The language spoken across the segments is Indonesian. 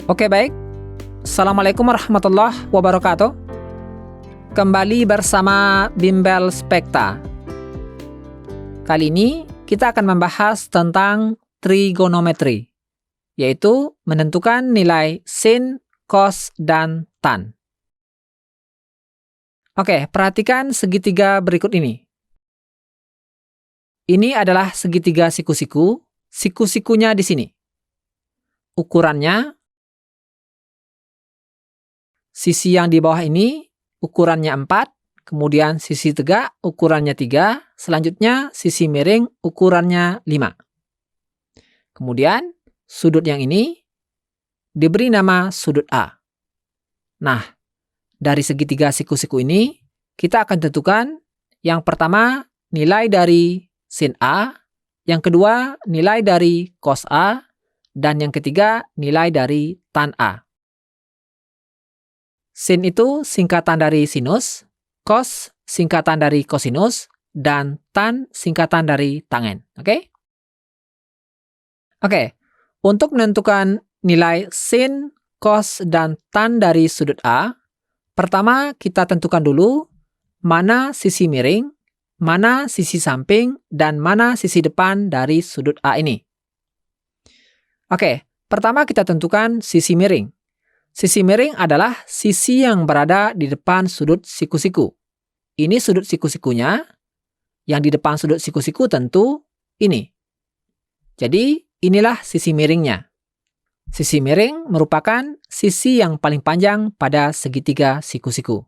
Oke, baik. Assalamualaikum warahmatullahi wabarakatuh. Kembali bersama Bimbel Spekta. Kali ini kita akan membahas tentang trigonometri, yaitu menentukan nilai sin, cos, dan tan. Oke, perhatikan segitiga berikut ini. Ini adalah segitiga siku-siku. Siku-sikunya di sini. Ukurannya, sisi yang di bawah ini ukurannya 4, kemudian sisi tegak ukurannya 3, selanjutnya sisi miring ukurannya 5. Kemudian sudut yang ini diberi nama sudut A. Nah, dari segitiga siku-siku ini kita akan tentukan yang pertama nilai dari sin A, yang kedua nilai dari cos A, dan yang ketiga nilai dari tan A. Sin itu singkatan dari sinus, cos singkatan dari kosinus, dan tan singkatan dari tangen. Oke? Oke, untuk menentukan nilai sin, cos, dan tan dari sudut A, pertama kita tentukan dulu mana sisi miring, mana sisi samping, dan mana sisi depan dari sudut A ini. Oke, pertama kita tentukan sisi miring. Sisi miring adalah sisi yang berada di depan sudut siku-siku. Ini sudut siku-sikunya, yang di depan sudut siku-siku tentu ini. Jadi, inilah sisi miringnya. Sisi miring merupakan sisi yang paling panjang pada segitiga siku-siku.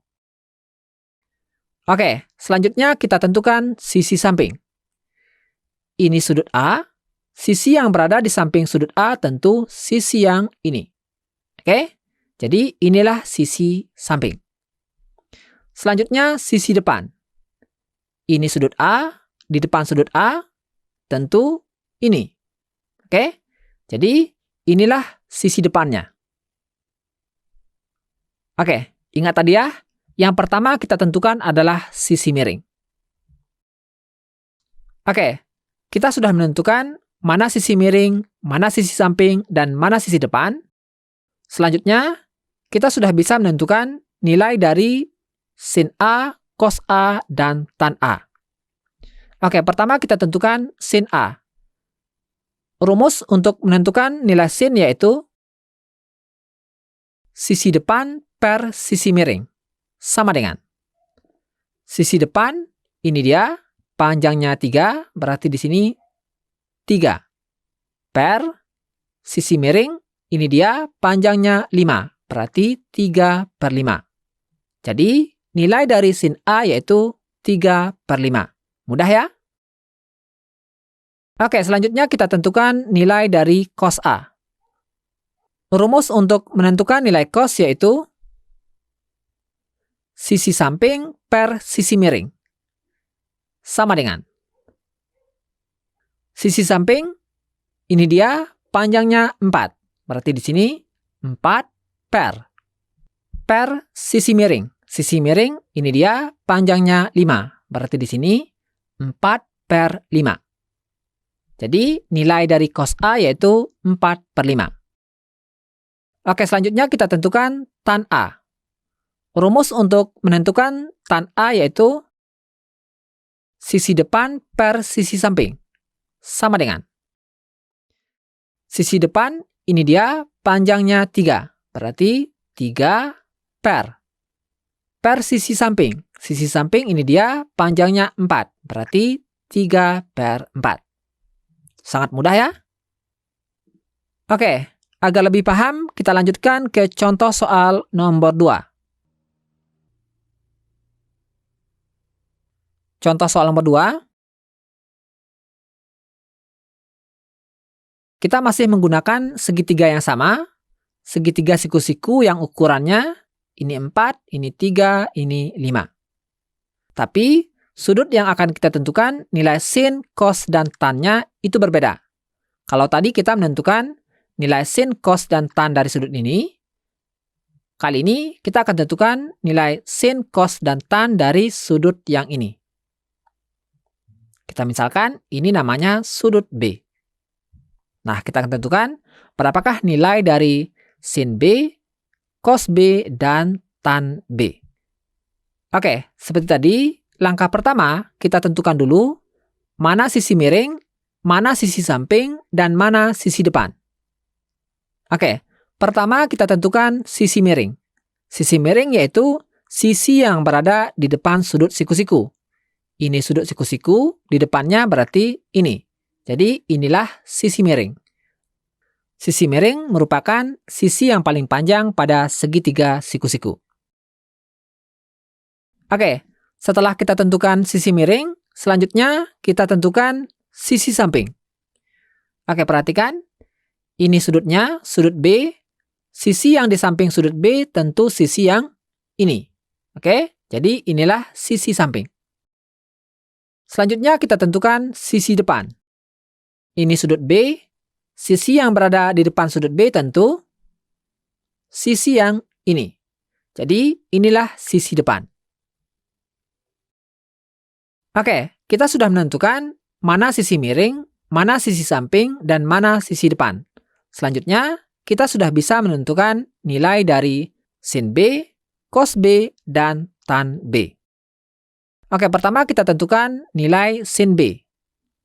Oke, selanjutnya kita tentukan sisi samping. Ini sudut A, sisi yang berada di samping sudut A tentu sisi yang ini. Oke, jadi inilah sisi samping. Selanjutnya sisi depan. Ini sudut A, di depan sudut A tentu ini. Oke, jadi inilah sisi depannya. Oke, ingat tadi ya. Yang pertama kita tentukan adalah sisi miring. Oke, kita sudah menentukan mana sisi miring, mana sisi samping, dan mana sisi depan. Selanjutnya, kita sudah bisa menentukan nilai dari sin A, cos A, dan tan A. Oke, pertama kita tentukan sin A. Rumus untuk menentukan nilai sin yaitu sisi depan per sisi miring. Sama dengan sisi depan, ini dia, panjangnya 3, berarti di sini 3. Per sisi miring, ini dia, panjangnya 5, berarti 3/5. Jadi, nilai dari sin A yaitu 3/5. Mudah ya? Oke, selanjutnya kita tentukan nilai dari cos A. Rumus untuk menentukan nilai cos yaitu sisi samping per sisi miring. Sama dengan sisi samping, ini dia panjangnya 4. Berarti di sini 4 per sisi miring. Sisi miring, ini dia panjangnya 5. Berarti di sini 4/5. Jadi nilai dari cos A yaitu 4/5. Oke, selanjutnya kita tentukan tan A. Rumus untuk menentukan tan A yaitu sisi depan per sisi samping. Sama dengan sisi depan, ini dia panjangnya 3. Berarti 3 per sisi samping. Sisi samping ini dia panjangnya 4. Berarti 3/4. Sangat mudah ya? Oke, agar lebih paham, kita lanjutkan ke contoh soal nomor 2. Contoh soal nomor 2. Kita masih menggunakan segitiga yang sama. Segitiga siku-siku yang ukurannya ini 4, ini 3, ini 5. Tapi sudut yang akan kita tentukan nilai sin, cos, dan tan-nya itu berbeda. Kalau tadi kita menentukan nilai sin, cos, dan tan dari sudut ini, kali ini kita akan tentukan nilai sin, cos, dan tan dari sudut yang ini. Kita misalkan ini namanya sudut B. Nah, kita akan tentukan berapakah nilai dari sin B, cos B, dan tan B. Oke, seperti tadi, langkah pertama kita tentukan dulu mana sisi miring, mana sisi samping, dan mana sisi depan. Oke, pertama kita tentukan sisi miring. Sisi miring yaitu sisi yang berada di depan sudut siku-siku. Ini sudut siku-siku, di depannya berarti ini. Jadi inilah sisi miring. Sisi miring merupakan sisi yang paling panjang pada segitiga siku-siku. Oke, setelah kita tentukan sisi miring, selanjutnya kita tentukan sisi samping. Oke, perhatikan. Ini sudutnya, sudut B. Sisi yang di samping sudut B tentu sisi yang ini. Oke, jadi inilah sisi samping. Selanjutnya kita tentukan sisi depan. Ini sudut B. Sisi yang berada di depan sudut B tentu sisi yang ini. Jadi inilah sisi depan. Oke, kita sudah menentukan mana sisi miring, mana sisi samping, dan mana sisi depan. Selanjutnya, kita sudah bisa menentukan nilai dari sin B, cos B, dan tan B. Oke, pertama kita tentukan nilai sin B.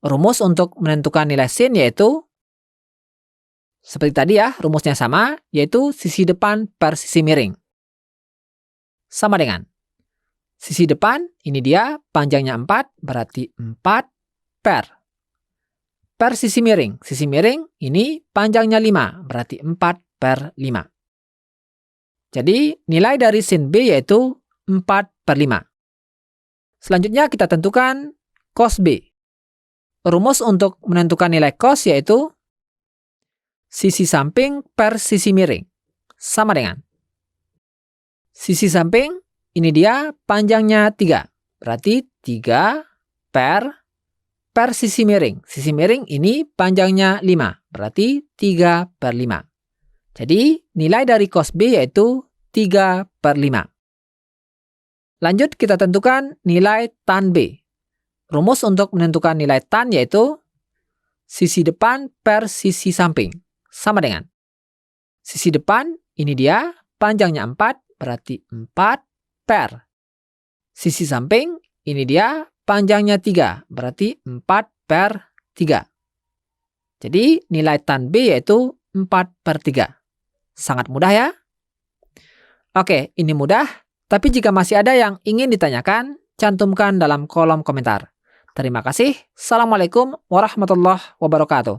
Rumus untuk menentukan nilai sin yaitu, seperti tadi ya, rumusnya sama, yaitu sisi depan per sisi miring. Sama dengan sisi depan, ini dia, panjangnya 4, berarti 4 per sisi miring. Sisi miring, ini panjangnya 5, berarti 4 per 5. Jadi, nilai dari sin B yaitu 4 per 5. Selanjutnya, kita tentukan cos B. Rumus untuk menentukan nilai cos yaitu sisi samping per sisi miring. Sama dengan sisi samping, ini dia panjangnya 3. Berarti 3 per sisi miring. Sisi miring ini panjangnya 5. Berarti 3 per 5. Jadi nilai dari cos B yaitu 3 per 5. Lanjut kita tentukan nilai tan B. Rumus untuk menentukan nilai tan yaitu sisi depan per sisi samping. Sama dengan sisi depan, ini dia panjangnya 4. Berarti 4 per sisi samping, ini dia panjangnya 3, berarti 4 per 3. Jadi nilai tan B yaitu 4 per 3. Sangat mudah ya? Oke, ini mudah, tapi jika masih ada yang ingin ditanyakan, cantumkan dalam kolom komentar. Terima kasih. Assalamualaikum warahmatullahi wabarakatuh.